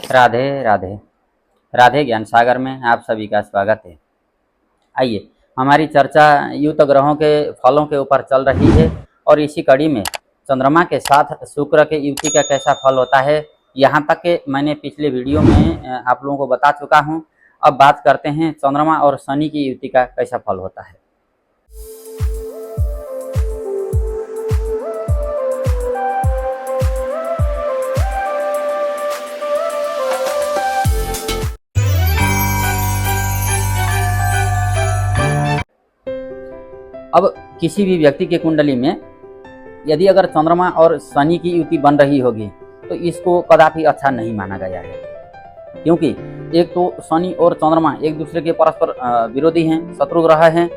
राधे राधे। राधे ज्ञान सागर में आप सभी का स्वागत है। आइए, हमारी चर्चा युत ग्रहों के फलों के ऊपर चल रही है और इसी कड़ी में चंद्रमा के साथ शुक्र के युति का कैसा फल होता है, यहाँ तक के मैंने पिछले वीडियो में आप लोगों को बता चुका हूँ। अब बात करते हैं चंद्रमा और शनि की युति का कैसा फल होता है। अब किसी भी व्यक्ति की कुंडली में यदि अगर चंद्रमा और शनि की युति बन रही होगी तो इसको कदापि अच्छा नहीं माना गया है, क्योंकि एक तो शनि और चंद्रमा एक दूसरे के परस्पर विरोधी हैं, शत्रु ग्रह हैं।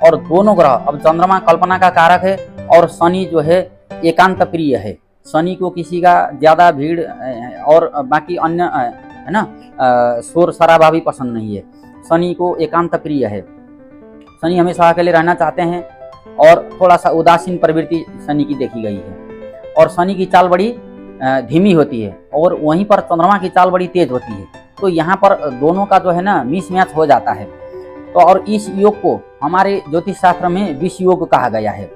और दोनों ग्रह, अब चंद्रमा कल्पना का कारक है और शनि जो है एकांत प्रिय है। शनि को किसी का ज़्यादा भीड़ और बाकी अन्य है ना शोर शराबा भी पसंद नहीं है। शनि को एकांत प्रिय है। शनि हमेशा अकेले रहना चाहते हैं और थोड़ा सा उदासीन प्रवृत्ति शनि की देखी गई है। और शनि की चाल बड़ी धीमी होती है और वहीं पर चंद्रमा की चाल बड़ी तेज होती है। तो यहाँ पर दोनों का जो है ना मिस मैच हो जाता है। तो और इस योग को हमारे ज्योतिष शास्त्र में विष योग कहा गया है,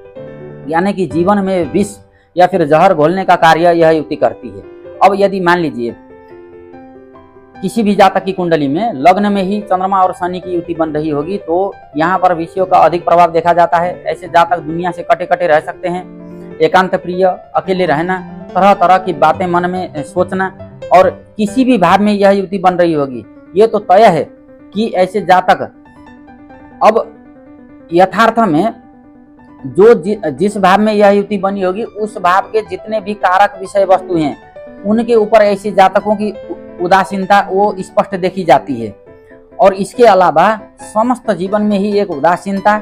यानी कि जीवन में विष या फिर जहर घोलने का कार्य यह युति करती है। अब यदि मान लीजिए किसी भी जातक की कुंडली में लग्न में ही चंद्रमा और शनि की युति बन रही होगी तो यहाँ पर विषयों का अधिक प्रभाव देखा जाता है। ऐसे जातक दुनिया से कटे कटे रह सकते हैं। एकांत प्रिय, अकेले रहना, तरह तरह की बातें मन में सोचना, और किसी भी भाव में यह युति बन रही होगी ये तो तय है कि ऐसे जातक अब यथार्थ में जो जिस भाव में यह युति बनी होगी उस भाव के जितने भी कारक विषय वस्तु हैं उनके ऊपर ऐसे जातकों की उदासीनता वो स्पष्ट देखी जाती है। और इसके अलावा समस्त जीवन में ही एक उदासीनता,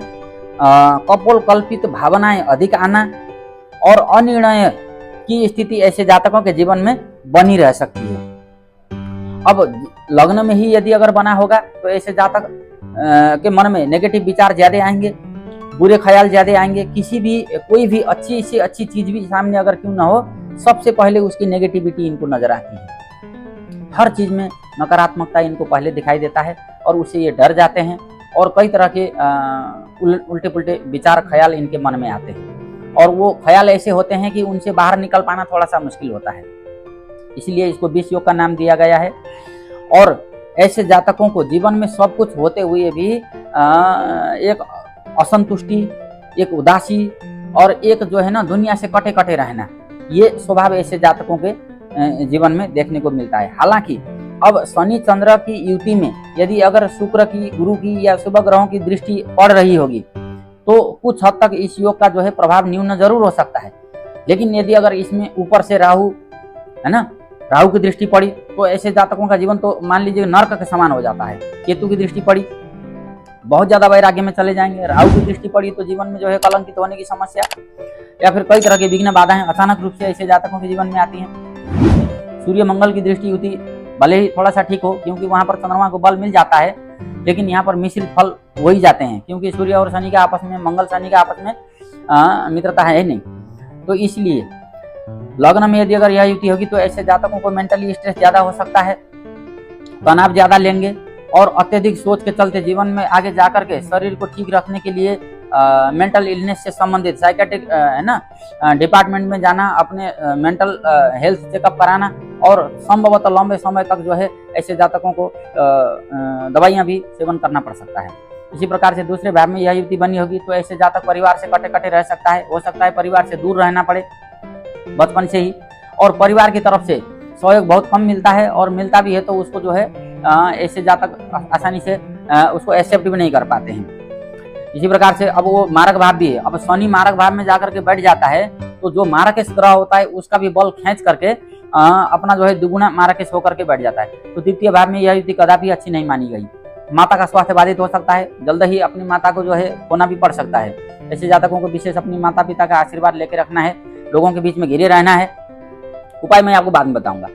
कपोल कल्पित भावनाएं अधिक आना और अनिर्णय की स्थिति ऐसे जातकों के जीवन में बनी रह सकती है। अब लग्न में ही यदि अगर बना होगा तो ऐसे जातक के मन में नेगेटिव विचार ज्यादा आएंगे, बुरे ख्याल ज्यादा आएंगे। किसी भी कोई भी अच्छी से अच्छी चीज भी सामने अगर क्यों ना हो, सबसे पहले उसकी नेगेटिविटी इनको नजर आती है। हर चीज में नकारात्मकता इनको पहले दिखाई देता है और उससे ये डर जाते हैं और कई तरह के उल्टे पुल्टे विचार ख्याल इनके मन में आते हैं। और वो ख्याल ऐसे होते हैं कि उनसे बाहर निकल पाना थोड़ा सा मुश्किल होता है, इसलिए इसको विष योग का नाम दिया गया है। और ऐसे जातकों को जीवन में सब कुछ होते हुए भी एक असंतुष्टि, एक उदासी और एक जो है ना दुनिया से कटे कटे रहना, ये स्वभाव ऐसे जातकों के जीवन में देखने को मिलता है। हालांकि अब शनि चंद्र की युति में यदि अगर शुक्र की, गुरु की या शुभ ग्रहों की दृष्टि पड़ रही होगी तो कुछ हद तक इस योग का जो है प्रभाव न्यून जरूर हो सकता है। लेकिन यदि अगर इसमें ऊपर से राहु है ना, राहु की दृष्टि पड़ी तो ऐसे जातकों का जीवन तो मान लीजिए नर्क के समान हो जाता है। केतु की दृष्टि पड़ी, बहुत ज्यादा वैराग्य में चले जाएंगे। राहु की दृष्टि पड़ी तो जीवन में जो है कलंकित होने की समस्या या फिर कई तरह के विघ्न बाधाएं अचानक रूप से ऐसे जातकों के जीवन में आती हैं। सूर्य मंगल की दृष्टि युति भले ही थोड़ा सा ठीक हो, क्योंकि वहां पर चंद्रमा को बल मिल जाता है, लेकिन यहाँ पर मिश्रित फल हो ही जाते हैं, क्योंकि सूर्य और शनि के आपस में, मंगल शनि के आपस में मित्रता है ही नहीं। तो इसलिए लग्न में यदि अगर यह युति होगी तो ऐसे जातकों को मेंटली स्ट्रेस ज्यादा हो सकता है, तनाव ज्यादा लेंगे और अत्यधिक सोच के चलते जीवन में आगे जाकर के शरीर को ठीक रखने के लिए मेंटल इलनेस से संबंधित साइकेट्रिक है ना डिपार्टमेंट में जाना, अपने मेंटल हेल्थ चेकअप कराना और संभवतः लंबे समय तक जो है ऐसे जातकों को दवाइयां भी सेवन करना पड़ सकता है। इसी प्रकार से दूसरे भाव में यह युति बनी होगी तो ऐसे जातक परिवार से कटे कटे रह सकता है। हो सकता है परिवार से दूर रहना पड़े बचपन से ही, और परिवार की तरफ से सहयोग बहुत कम मिलता है, और मिलता भी है तो उसको जो है ऐसे जातक आसानी से उसको एक्सेप्ट भी नहीं कर पाते हैं। इसी प्रकार से अब वो मारक भाव भी है। अब शनि मारक भाव में जाकर के बैठ जाता है तो जो मारक ग्रह होता है उसका भी बल खींच करके अपना जो है दुगुना मारक होकर के बैठ जाता है। तो द्वितीय भाव में यह युति कदापि अच्छी नहीं मानी गई। माता का स्वास्थ्य बाधित हो सकता है, जल्द ही अपनी माता को जो है खोना भी पड़ सकता है। ऐसे जातकों को विशेष अपनी माता पिता का आशीर्वाद लेके रखना है, लोगों के बीच में घिरे रहना है। उपाय मैं आपको बाद में बताऊंगा।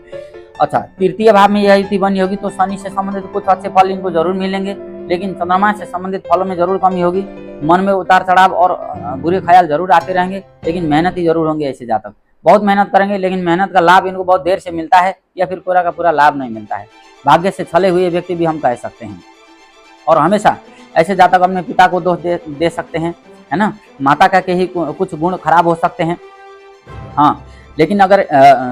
अच्छा, तृतीय भाव में यह युति बनी होगी तो शनि से संबंधित कुछ अच्छे फल इनको जरूर मिलेंगे, लेकिन चंद्रमा से संबंधित फलों में जरूर कमी होगी। मन में उतार चढ़ाव और बुरे ख्याल जरूर आते रहेंगे, लेकिन मेहनती जरूर होंगे ऐसे जातक। बहुत मेहनत करेंगे लेकिन मेहनत का लाभ इनको बहुत देर से मिलता है या फिर पूरा का पूरा लाभ नहीं मिलता है। भाग्य से छले हुए व्यक्ति भी हम कह सकते हैं। और हमेशा ऐसे जातक अपने पिता को दोष दे सकते हैं, है ना। माता का के ही कुछ गुण खराब हो सकते हैं। हाँ, लेकिन अगर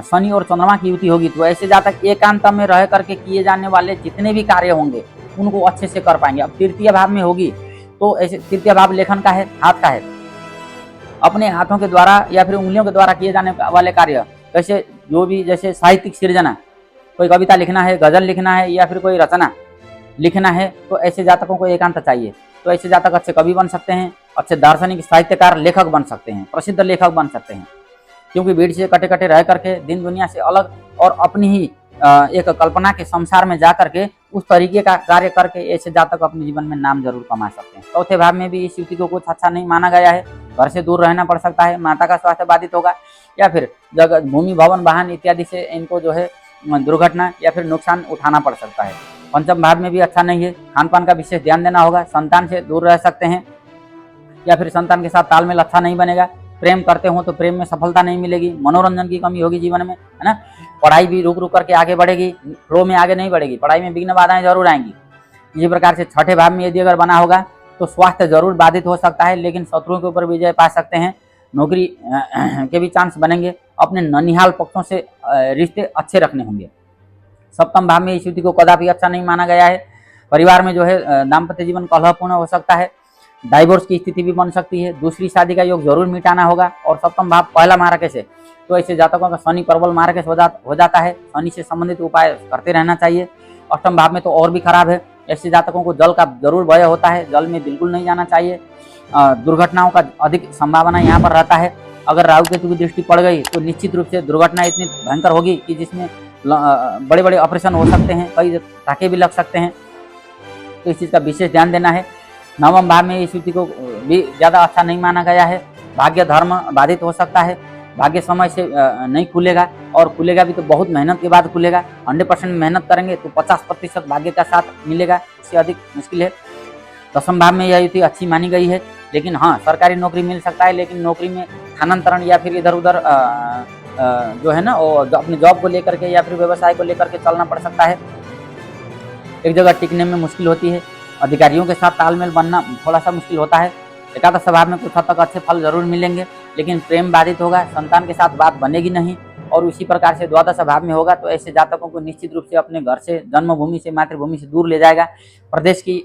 शनि और चंद्रमा की युति होगी तो ऐसे जातक एकांत में रह करके किए जाने वाले जितने भी कार्य होंगे उनको अच्छे से कर पाएंगे। अब तृतीय भाव में होगी तो ऐसे, तृतीय भाव लेखन का है, हाथ का है। अपने हाथों के द्वारा या फिर उंगलियों के द्वारा किए जाने वाले कार्य, जैसे जो भी, जैसे साहित्यिक सृजना, कोई कविता लिखना है, गजल लिखना है या फिर कोई रचना लिखना है, तो ऐसे जातकों को एकांत चाहिए। तो ऐसे जातक अच्छे कवि बन सकते हैं, अच्छे दार्शनिक, साहित्यकार, लेखक बन सकते हैं, प्रसिद्ध लेखक बन सकते हैं। क्योंकि भीड़ से कटे कटे रह करके दिन दुनिया से अलग और अपनी ही एक कल्पना के संसार में जा करके उस तरीके का कार्य करके ऐसे जातक अपने जीवन में नाम जरूर कमा सकते हैं। चौथे भाव में भी इस युति को कुछ अच्छा नहीं माना गया है। घर से दूर रहना पड़ सकता है, माता का स्वास्थ्य बाधित होगा या फिर जगह, भूमि, भवन, वाहन इत्यादि से इनको जो है दुर्घटना या फिर नुकसान उठाना पड़ सकता है। पंचम भाव में भी अच्छा नहीं है। खान पान का विशेष ध्यान देना होगा। संतान से दूर रह सकते हैं या फिर संतान के साथ तालमेल अच्छा नहीं बनेगा। प्रेम करते हो तो प्रेम में सफलता नहीं मिलेगी। मनोरंजन की कमी होगी जीवन में, है ना। पढ़ाई भी रुक रुक करके आगे बढ़ेगी, फ्लो में आगे नहीं बढ़ेगी। पढ़ाई में विघ्न बाधाएं जरूर आएंगी। इसी प्रकार से छठे भाव में यदि अगर बना होगा तो स्वास्थ्य जरूर बाधित हो सकता है, लेकिन शत्रुओं के ऊपर विजय पा सकते हैं। नौकरी के भी चांस बनेंगे। अपने ननिहाल पक्षों से रिश्ते अच्छे रखने होंगे। सप्तम भाव में इस युति को कदापि अच्छा नहीं माना गया है। परिवार में जो है दाम्पत्य जीवन कलहपूर्ण हो सकता है। डाइवोर्स की स्थिति भी बन सकती है। दूसरी शादी का योग जरूर मिटाना होगा। और सप्तम भाव पहला मार्ग से, तो ऐसे जातकों का शनि प्रबल मार्ग हो जाता है। शनि से संबंधित उपाय करते रहना चाहिए। अष्टम भाव में तो और भी खराब है। ऐसे जातकों को जल का जरूर भय होता है, जल में बिल्कुल नहीं जाना चाहिए। दुर्घटनाओं का अधिक संभावना यहाँ पर रहता है। अगर राहु केतु की दृष्टि पड़ गई तो निश्चित रूप से दुर्घटना इतनी भयंकर होगी कि जिसमें बड़े बड़े ऑपरेशन हो सकते हैं, कई टाके भी लग सकते हैं। तो इस चीज़ का विशेष ध्यान देना है। नवम भाव में इस युति को भी ज़्यादा अच्छा नहीं माना गया है। भाग्य धर्म बाधित हो सकता है। भाग्य समय से नहीं खुलेगा, और खुलेगा भी तो बहुत मेहनत के बाद खुलेगा। 100% मेहनत करेंगे तो 50% भाग्य का साथ मिलेगा, इससे अधिक मुश्किल है। दसम भाव में यह युति अच्छी मानी गई है, लेकिन हाँ, सरकारी नौकरी मिल सकता है, लेकिन नौकरी में स्थानांतरण या फिर इधर उधर जो है ना, वो अपने जॉब को लेकर के या फिर व्यवसाय को लेकर के चलना पड़ सकता है। एक जगह टिकने में मुश्किल होती है। अधिकारियों के साथ तालमेल बनना थोड़ा सा मुश्किल होता है। एकादश भाव में कुछ हद तक अच्छे फल जरूर मिलेंगे, लेकिन प्रेम बाधित होगा। संतान के साथ बात बनेगी नहीं। और उसी प्रकार से द्वादश भाव में होगा तो ऐसे जातकों को निश्चित रूप से अपने घर से, जन्मभूमि से, मातृभूमि से दूर ले जाएगा। प्रदेश की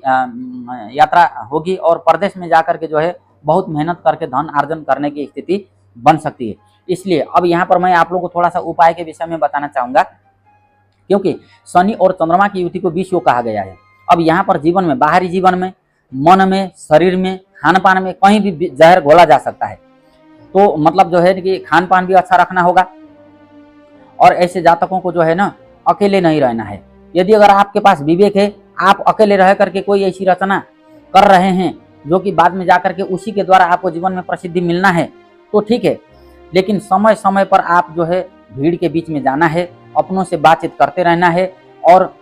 यात्रा होगी और प्रदेश में जाकर के जो है बहुत मेहनत करके धन अर्जन करने की स्थिति बन सकती है। इसलिए अब यहाँ पर मैं आप लोगों को थोड़ा सा उपाय के विषय में बताना चाहूँगा, क्योंकि शनि और चंद्रमा की युति को विष योग कहा गया है। अब यहाँ पर जीवन में, बाहरी जीवन में, मन में, शरीर में, खान पान में कहीं भी जहर घोला जा सकता है। तो मतलब जो है कि खान पान भी अच्छा रखना होगा। और ऐसे जातकों को जो है ना, अकेले नहीं रहना है। यदि अगर आपके पास विवेक है, आप अकेले रह करके कोई ऐसी रचना कर रहे हैं जो कि बाद में जाकर के उसी के द्वारा आपको जीवन में प्रसिद्धि मिलना है, तो ठीक है। लेकिन समय समय पर आप जो है भीड़ के बीच में जाना है, अपनों से बातचीत करते रहना है, और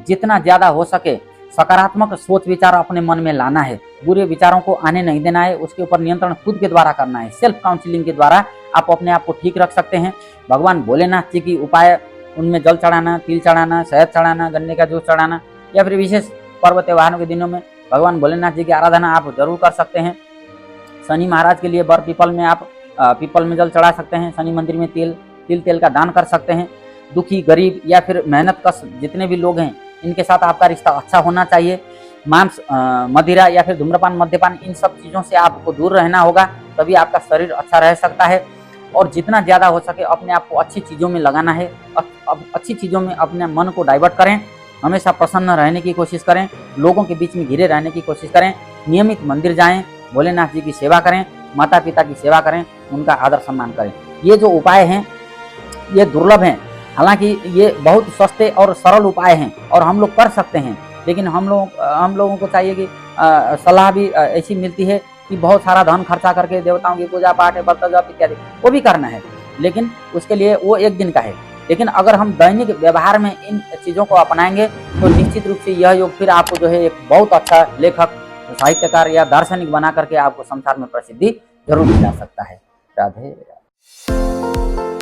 जितना ज़्यादा हो सके सकारात्मक सोच विचार अपने मन में लाना है। बुरे विचारों को आने नहीं देना है। उसके ऊपर नियंत्रण खुद के द्वारा करना है। सेल्फ काउंसलिंग के द्वारा आप अपने आप को ठीक रख सकते हैं। भगवान भोलेनाथ जी की उपाय, उनमें जल चढ़ाना, तिल चढ़ाना, शहद चढ़ाना, गन्ने का जूस चढ़ाना, या फिर विशेष पर्व त्योहारों के दिनों में भगवान भोलेनाथ जी की आराधना आप जरूर कर सकते हैं। शनि महाराज के लिए बर पीपल में आप पीपल में जल चढ़ा सकते हैं। शनि मंदिर में तेल का दान कर सकते हैं। दुखी, गरीब या फिर मेहनत कश जितने भी लोग हैं, इनके साथ आपका रिश्ता अच्छा होना चाहिए। मांस, मदिरा या फिर धूम्रपान, मद्यपान, इन सब चीज़ों से आपको दूर रहना होगा, तभी आपका शरीर अच्छा रह सकता है। और जितना ज़्यादा हो सके अपने आप को अच्छी चीज़ों में लगाना है। अच्छी चीज़ों में अपने मन को डाइवर्ट करें। हमेशा प्रसन्न रहने की कोशिश करें। लोगों के बीच में घिरे रहने की कोशिश करें। नियमित मंदिर जाएं, भोलेनाथ जी की सेवा करें, माता पिता की सेवा करें, उनका आदर सम्मान करें। ये जो उपाय हैं ये दुर्लभ हैं, हालांकि ये बहुत सस्ते और सरल उपाय हैं और हम लोग कर सकते हैं। लेकिन हम लोगों को चाहिए कि सलाह भी ऐसी मिलती है कि बहुत सारा धन खर्चा करके देवताओं की पूजा पाठ है, व्रत जप इत्यादि वो भी करना है, लेकिन उसके लिए वो एक दिन का है। लेकिन अगर हम दैनिक व्यवहार में इन चीज़ों को अपनाएंगे तो निश्चित रूप से यह योग फिर आपको जो है एक बहुत अच्छा लेखक, साहित्यकार या दार्शनिक बना करके आपको संसार में प्रसिद्धि जरूर दिला सकता है। राधे। है।